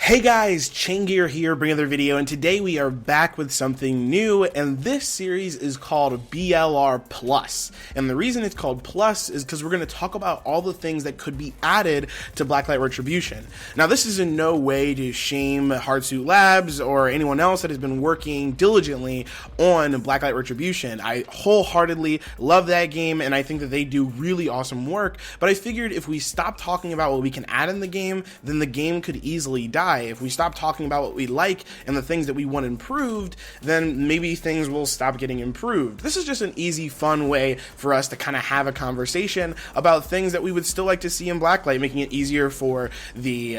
Hey guys, Chaingear here, bringing another video, and today we are back with something new, and this series is called BLR Plus. And the reason it's called Plus is because we're going to talk about all the things that could be added to Blacklight Retribution. Now, this is in no way to shame Hardsuit Labs or anyone else that has been working diligently on Blacklight Retribution. I wholeheartedly love that game, and I think that they do really awesome work, but I figured if we stop talking about what we can add in the game, then the game could easily die. If we stop talking about what we like and the things that we want improved, then maybe things will stop getting improved. This is just an easy, fun way for us to kind of have a conversation about things that we would still like to see in Blacklight, making it easier for the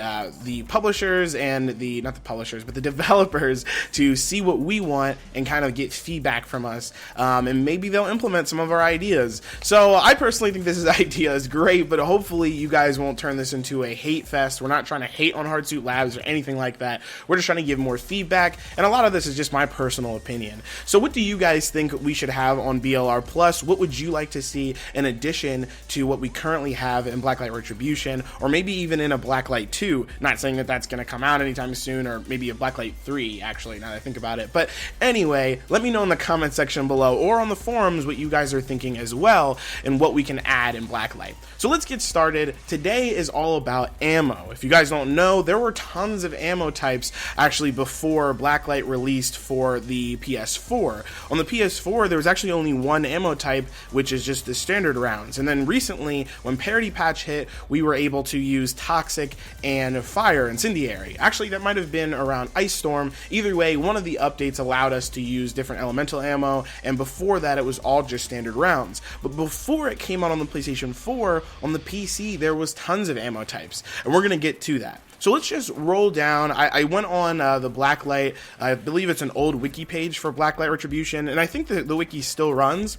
publishers and not the publishers, but the developers to see what we want and kind of get feedback from us, and maybe they'll implement some of our ideas. So I personally think this idea is great, but hopefully you guys won't turn this into a hate fest. We're not trying to hate on Hardsuit Labs or anything like that. We're just trying to give more feedback, and a lot of this is just my personal opinion. So what do you guys think we should have on BLR Plus? What would you like to see in addition to what we currently have in Blacklight Retribution, or maybe even in a Blacklight 2? Not saying that that's going to come out anytime soon, or maybe a Blacklight 3, actually, now that I think about it. But anyway, let me know in the comment section below or on the forums what you guys are thinking as well and what we can add in Blacklight. So let's get started. Today is all about ammo. If you guys don't know, there were tons of ammo types actually before Blacklight released for the PS4. On the PS4, there was actually only one ammo type, which is just the standard rounds. And then recently, when Parity Patch hit, we were able to use Toxic and Fire, Incendiary. Actually, that might have been around Ice Storm. Either way, one of the updates allowed us to use different elemental ammo, and before that, it was all just standard rounds. But before it came out on the PlayStation 4, on the PC, there was tons of ammo types, and we're going to get to that. So let's just roll down. I went on the Blacklight, I believe it's an old wiki page for Blacklight Retribution, and I think the wiki still runs.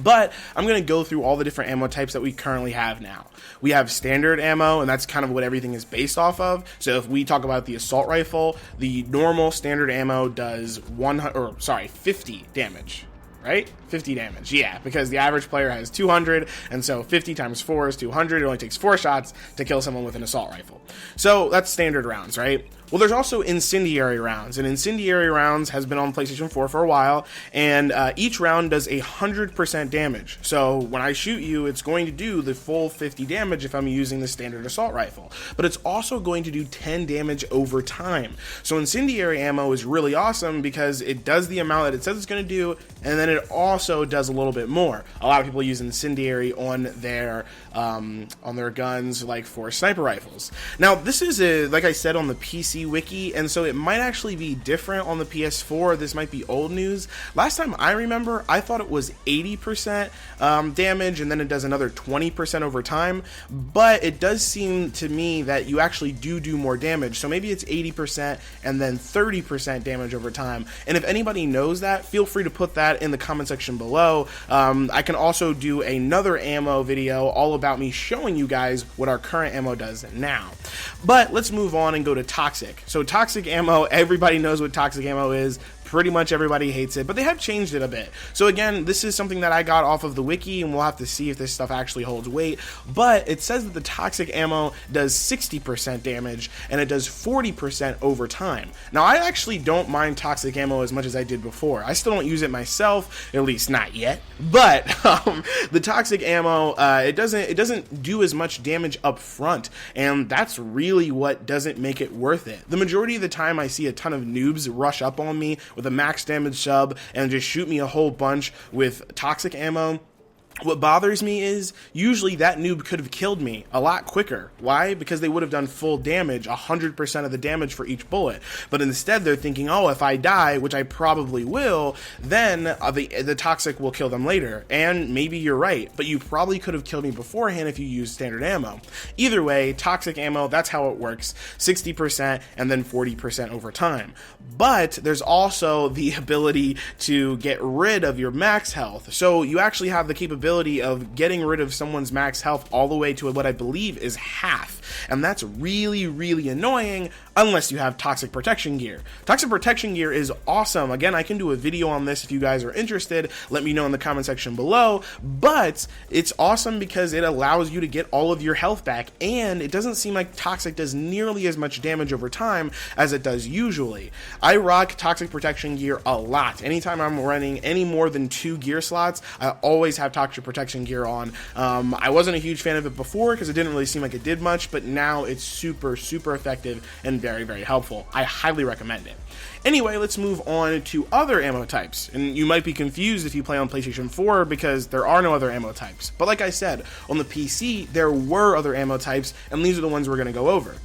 But I'm going to go through all the different ammo types that we currently have now. We have standard ammo, and that's kind of what everything is based off of. So if we talk about the assault rifle, the normal standard ammo does 50 damage. Right? 50 damage, yeah, because the average player has 200, and so 50 times 4 is 200. It only takes 4 shots to kill someone with an assault rifle. So that's standard rounds, right? Well, there's also incendiary rounds, and incendiary rounds has been on PlayStation 4 for a while, and each round does 100% damage. So when I shoot you, it's going to do the full 50 damage if I'm using the standard assault rifle, but it's also going to do 10 damage over time. So incendiary ammo is really awesome because it does the amount that it says it's going to do, and then it also does a little bit more. A lot of people use incendiary on their guns, like for sniper rifles. Now, this is like I said, on the PC wiki, and so it might actually be different on the PS4. This might be old news. Last time I remember, I thought it was 80% damage, and then it does another 20% over time, but it does seem to me that you actually do more damage. So maybe it's 80% and then 30% damage over time. And if anybody knows that, feel free to put that in the comment section below. I can also do another ammo video all about me showing you guys what our current ammo does now. But let's move on and go to Toxic. So toxic ammo, everybody knows what toxic ammo is. Pretty much everybody hates it, but they have changed it a bit. So again, this is something that I got off of the wiki, and we'll have to see if this stuff actually holds weight. But it says that the toxic ammo does 60% damage, and it does 40% over time. Now, I actually don't mind toxic ammo as much as I did before. I still don't use it myself, at least not yet. But the toxic ammo, it doesn't do as much damage up front, and that's really what doesn't make it worth it. The majority of the time, I see a ton of noobs rush up on me with a max damage sub and just shoot me a whole bunch with toxic ammo. What bothers me is usually that noob could have killed me a lot quicker. Why? Because they would have done full damage, 100% of the damage for each bullet. But instead they're thinking, oh, if I die, which I probably will, then the toxic will kill them later. And maybe you're right, but you probably could have killed me beforehand if you used standard ammo. Either way, toxic ammo, that's how it works. 60% and then 40% over time. But there's also the ability to get rid of your max health. So you actually have the capability capability of getting rid of someone's max health all the way to what I believe is half. And that's really, really annoying unless you have toxic protection gear. Toxic protection gear is awesome. Again, I can do a video on this if you guys are interested. Let me know in the comment section below. But it's awesome because it allows you to get all of your health back, and it doesn't seem like toxic does nearly as much damage over time as it does usually. I rock toxic protection gear a lot. Anytime I'm running any more than 2 gear slots, I always have toxic protection gear on. I wasn't a huge fan of it before because it didn't really seem like it did much, but now it's super, super effective and very, very helpful. I highly recommend it. Anyway, let's move on to other ammo types. And you might be confused if you play on PlayStation 4 because there are no other ammo types. But like I said, on the PC, there were other ammo types, and these are the ones we're going to go over.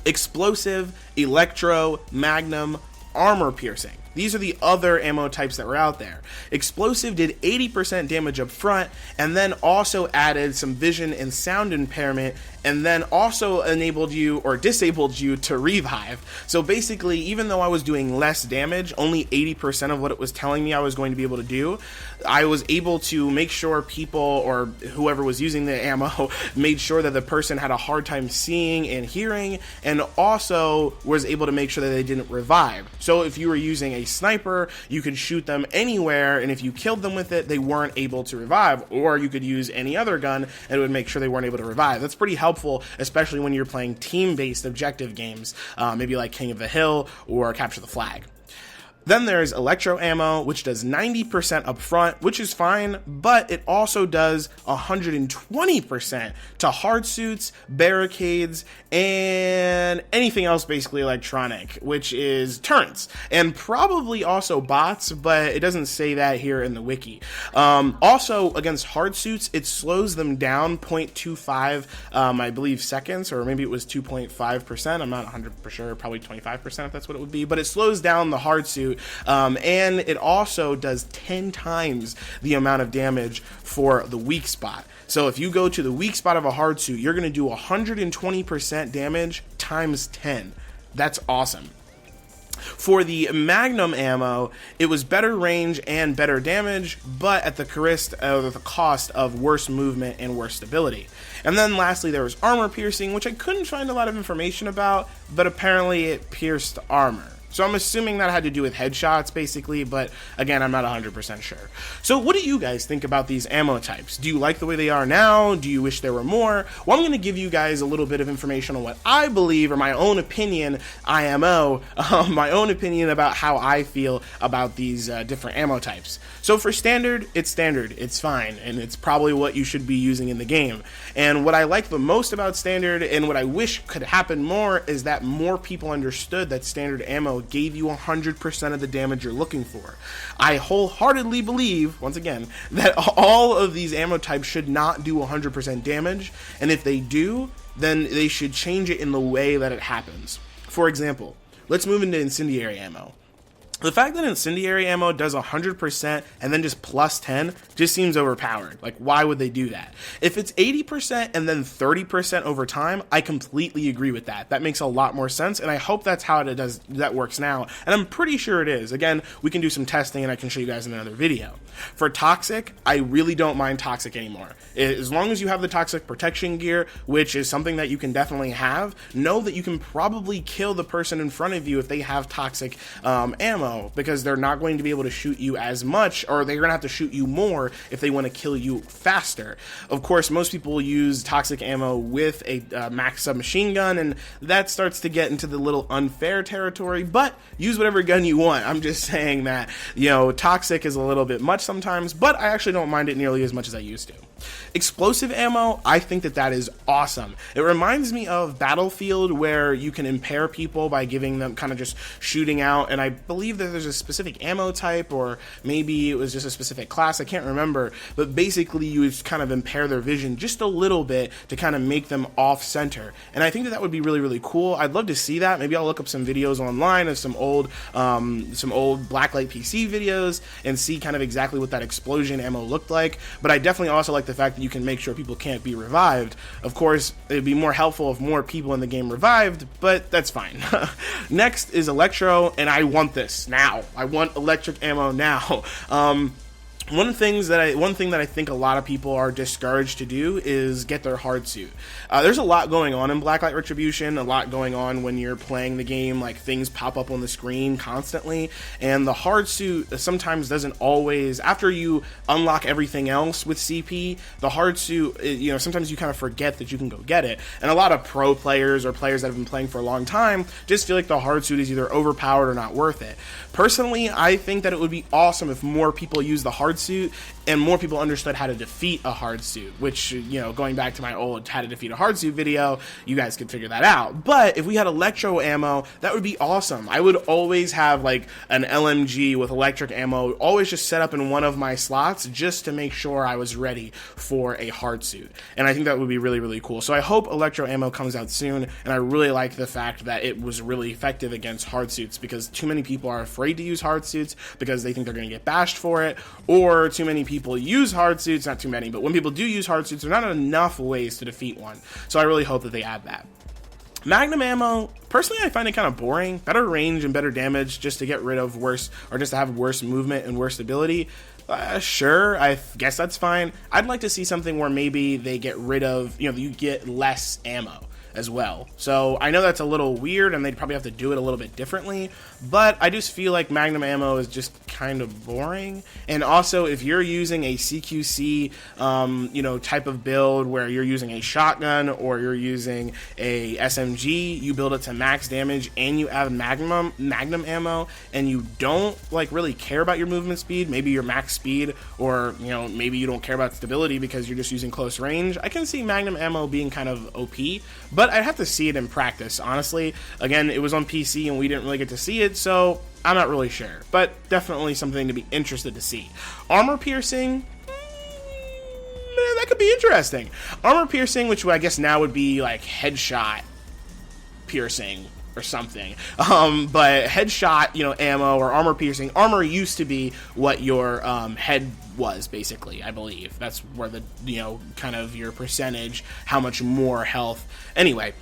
Explosive, electro, magnum, armor piercing. These are the other ammo types that were out there. Explosive did 80% damage up front, and then also added some vision and sound impairment, and then also enabled you or disabled you to revive. So basically, even though I was doing less damage, only 80% of what it was telling me I was going to be able to do, I was able to make sure people or whoever was using the ammo made sure that the person had a hard time seeing and hearing, and also was able to make sure that they didn't revive. So if you were using a sniper, you could shoot them anywhere, and if you killed them with it, they weren't able to revive. Or you could use any other gun and it would make sure they weren't able to revive. That's pretty helpful, especially when you're playing team-based objective games, maybe like King of the Hill or Capture the Flag. Then there's electro ammo, which does 90% up front, which is fine, but it also does 120% to hard suits, barricades, and anything else basically electronic, which is turrets, and probably also bots, but it doesn't say that here in the wiki. Also, against hard suits, it slows them down 0.25, I believe, seconds, or maybe it was 2.5%. I'm not 100% sure, probably 25% if that's what it would be, but it slows down the hard suit. And it also does 10 times the amount of damage for the weak spot. So if you go to the weak spot of a hard suit, you're going to do 120% damage times 10. That's awesome. For the magnum ammo, it was better range and better damage, but at the cost of worse movement and worse stability. And then lastly, there was armor piercing, which I couldn't find a lot of information about, but apparently it pierced armor. So I'm assuming that had to do with headshots, basically, but again, I'm not 100% sure. So what do you guys think about these ammo types? Do you like the way they are now? Do you wish there were more? Well, I'm going to give you guys a little bit of information on what I believe, or my own opinion, IMO, my own opinion about how I feel about these different ammo types. So for standard, it's fine, and it's probably what you should be using in the game. And what I like the most about standard, and what I wish could happen more, is that more people understood that standard ammo gave you 100% of the damage you're looking for. I wholeheartedly believe, once again, that all of these ammo types should not do 100% damage, and if they do, then they should change it in the way that it happens. For example, let's move into incendiary ammo. The fact that incendiary ammo does 100% and then just plus 10 just seems overpowered. Like, why would they do that? If it's 80% and then 30% over time, I completely agree with that. That makes a lot more sense, and I hope that's how that works now, and I'm pretty sure it is. Again, we can do some testing and I can show you guys in another video. For toxic, I really don't mind toxic anymore. As long as you have the toxic protection gear, which is something that you can definitely have, know that you can probably kill the person in front of you if they have toxic ammo, because they're not going to be able to shoot you as much, or they're going to have to shoot you more if they want to kill you faster. Of course, most people use toxic ammo with a max submachine gun, and that starts to get into the little unfair territory, but use whatever gun you want. I'm just saying that, you know, toxic is a little bit much sometimes, but I actually don't mind it nearly as much as I used to. Explosive ammo, I think that is awesome. It reminds me of Battlefield, where you can impair people by giving them kind of just shooting out, and I believe that there's a specific ammo type, or maybe it was just a specific class, I can't remember, but basically you would kind of impair their vision just a little bit to kind of make them off center, and I think that would be really, really cool. I'd love to see that. Maybe I'll look up some videos online of some old blacklight PC videos and see kind of exactly what that explosion ammo looked like, but I definitely also like the fact that you can make sure people can't be revived. Of course, it'd be more helpful if more people in the game revived, but that's fine. Next is electro, and I want this now. I want electric ammo now. One thing that I think a lot of people are discouraged to do is get their hard suit. There's a lot going on in Blacklight Retribution, a lot going on when you're playing the game, like things pop up on the screen constantly, and the hard suit sometimes doesn't always, after you unlock everything else with CP, the hard suit, you know, sometimes you kind of forget that you can go get it, and a lot of pro players or players that have been playing for a long time just feel like the hard suit is either overpowered or not worth it. Personally, I think that it would be awesome if more people use the hard suit and more people understood how to defeat a hard suit, which, you know, going back to my old how to defeat a hard suit video, you guys could figure that out. But if we had electro ammo, that would be awesome. I would always have like an LMG with electric ammo always just set up in one of my slots just to make sure I was ready for a hard suit. And I think that would be really, really cool. So I hope electro ammo comes out soon, and I really like the fact that it was really effective against hard suits, because too many people are afraid to use hard suits because they think they're going to get bashed for it, or too many people use hard suits, not too many, but when people do use hard suits, there are not enough ways to defeat one. So I really hope that they add that. Magnum ammo, personally, I find it kind of boring. Better range and better damage just to get rid of worse, or just to have worse movement and worse stability. Sure, I guess that's fine. I'd like to see something where maybe they get rid of, you know, you get less ammo as well. So I know that's a little weird and they'd probably have to do it a little bit differently, but I just feel like Magnum ammo is just kind of boring. And also, if you're using a CQC you know, type of build where you're using a shotgun or you're using a SMG, you build it to max damage and you add Magnum ammo, and you don't like really care about your movement speed, maybe your max speed, or, you know, maybe you don't care about stability because you're just using close range, I can see Magnum ammo being kind of OP. But I'd have to see it in practice, honestly. Again, it was on PC and we didn't really get to see it, so I'm not really sure. But definitely something to be interested to see. Armor piercing, that could be interesting. Armor piercing, which I guess now would be like headshot piercing or something. But headshot, you know, ammo or armor piercing. Armor used to be what your head was, basically, I believe. That's where the, you know, kind of your percentage, how much more health. Anyway,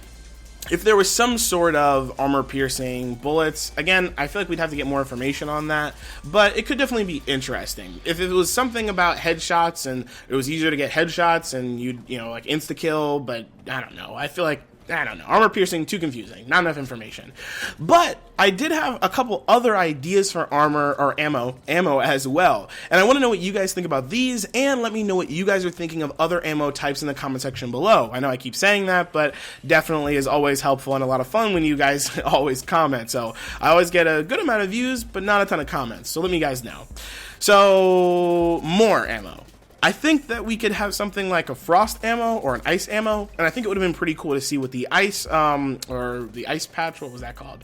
if there was some sort of armor piercing bullets, again, I feel like we'd have to get more information on that, but it could definitely be interesting. If it was something about headshots and it was easier to get headshots and you'd, you know, like insta-kill, but I don't know. I feel like, I don't know. Armor piercing, too confusing. Not enough information. But I did have a couple other ideas for armor or ammo as well. And I want to know what you guys think about these, and let me know what you guys are thinking of other ammo types in the comment section below. I know I keep saying that, but definitely is always helpful and a lot of fun when you guys always comment. So I always get a good amount of views, but not a ton of comments. So let me guys know. So more ammo. I think that we could have something like a frost ammo or an ice ammo, and I think it would have been pretty cool to see what the ice, or the ice patch, what was that called?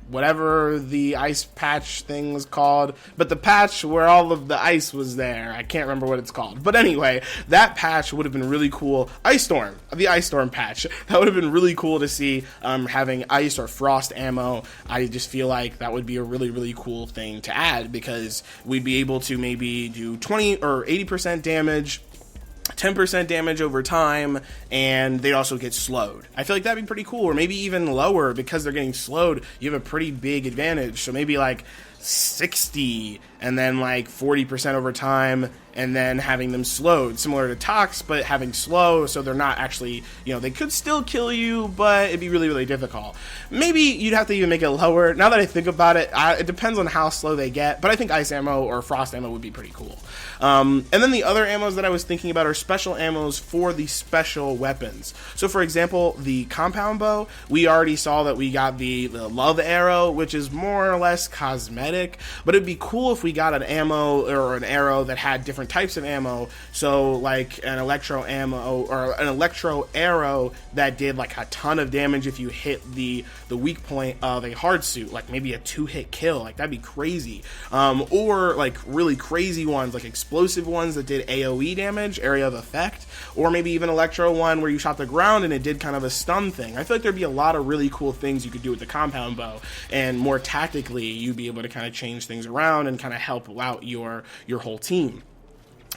Whatever the ice patch thing was called, but the patch where all of the ice was there, I can't remember what it's called. But anyway, that patch would have been really cool. Ice Storm, the Ice Storm patch, that would have been really cool to see, having ice or frost ammo. I just feel like that would be a really, really cool thing to add, because we'd be able to maybe do 20 or 80% damage, 10% damage over time, and they'd also get slowed. I feel like that'd be pretty cool, or maybe even lower, because they're getting slowed, you have a pretty big advantage. So maybe like 60 and then like 40% over time, and then having them slowed, similar to Tox, but having slow, so they're not actually, you know, they could still kill you, but it'd be really, really difficult. Maybe you'd have to even make it lower. Now that I think about it, it depends on how slow they get, but I think ice ammo or frost ammo would be pretty cool. And then the other ammos that I was thinking about are special ammos for the special weapons. So for example, the compound bow, we already saw that we got the love arrow, which is more or less cosmetic, but it'd be cool if we got an ammo or an arrow that had different types of ammo. So like an electro ammo or an electro arrow that did like a ton of damage if you hit the weak point of a hard suit, like maybe a 2-hit kill, like that'd be crazy. Or like really crazy ones, like explosive ones that did AoE damage, area of effect, or maybe even electro one where you shot the ground and it did kind of a stun thing. I feel like there'd be a lot of really cool things you could do with the compound bow, and more tactically you'd be able to kind of change things around and kind of help out your whole team.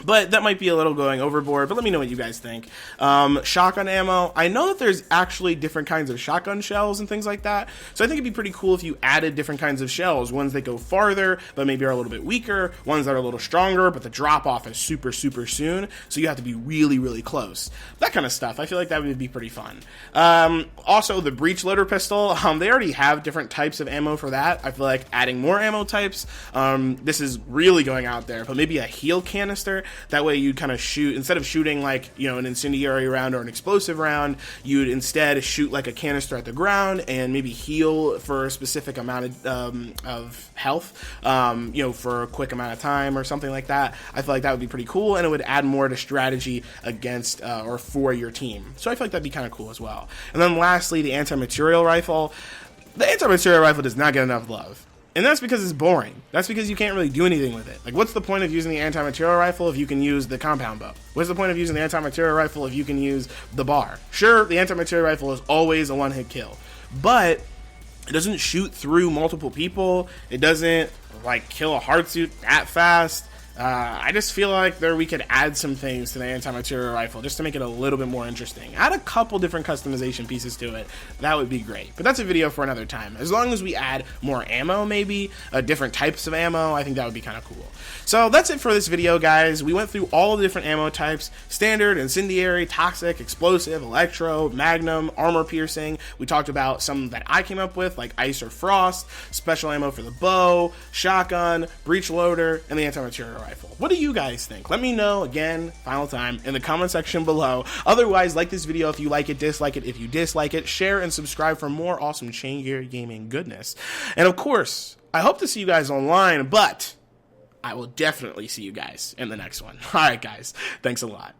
But that might be a little going overboard, but let me know what you guys think. Shotgun ammo. I know that there's actually different kinds of shotgun shells and things like that. So I think it'd be pretty cool if you added different kinds of shells. Ones that go farther, but maybe are a little bit weaker. Ones that are a little stronger, but the drop off is super, super soon. So you have to be really, really close. That kind of stuff. I feel like that would be pretty fun. Also, the breech loader pistol. They already have different types of ammo for that. I feel like adding more ammo types. This is really going out there, but maybe a heal canister. That way you'd kind of shoot, instead of shooting like, you know, an incendiary round or an explosive round, you'd instead shoot like a canister at the ground and maybe heal for a specific amount of health, you know, for a quick amount of time or something like that. I feel like that would be pretty cool, and it would add more to strategy against or for your team. So I feel like that'd be kind of cool as well. And then lastly, the anti-material rifle. The anti-material rifle does not get enough love. And that's because it's boring. That's because you can't really do anything with it. Like, what's the point of using the anti-material rifle if you can use the compound bow? What's the point of using the anti-material rifle if you can use the bar? Sure, the anti-material rifle is always a one-hit kill, but it doesn't shoot through multiple people. It doesn't, like, kill a hard suit that fast. I just feel like we could add some things to the anti-material rifle just to make it a little bit more interesting. Add a couple different customization pieces to it. That would be great. But that's a video for another time. As long as we add more ammo, maybe, different types of ammo, I think that would be kind of cool. So that's it for this video, guys. We went through all the different ammo types: standard, incendiary, toxic, explosive, electro, magnum, armor piercing. We talked about some that I came up with, like ice or frost, special ammo for the bow, shotgun, breech loader, and the anti-material rifle. What do you guys think? Let me know, again, final time, in the comment section below. Otherwise, like this video if you like it, dislike it if you dislike it, share and subscribe for more awesome chain gear gaming goodness. And of course, I hope to see you guys online, but I will definitely see you guys in the next one. Alright guys, thanks a lot.